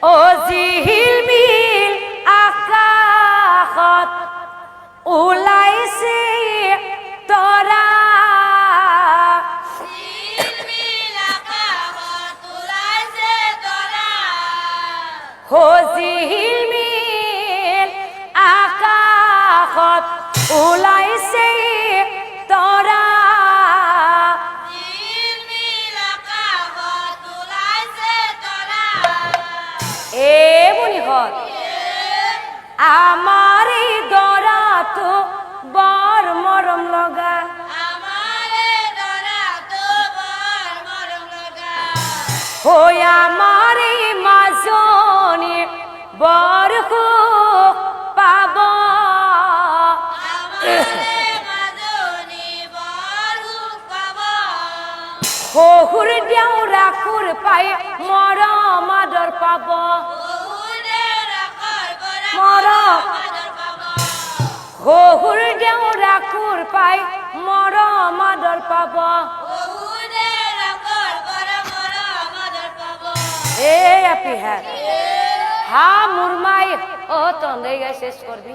ও জিলমিল আকাশত ওলাইছে তৰা ও জিলমিল আকাশত ওলাইছে তৰা আমার এই দরাতো বর মরম লগা হই আমার এই মাজনী বর সুখ পাব শহুৰ দেউৰা খুৰ পাই মৰম আদৰ পাব শহুৰ দেউৰা খুৰ পাই মৰম আদৰ পাব এই আপি হ্যাঁ হা মুরমাই ও তন্দেই গাই শেষ করবি।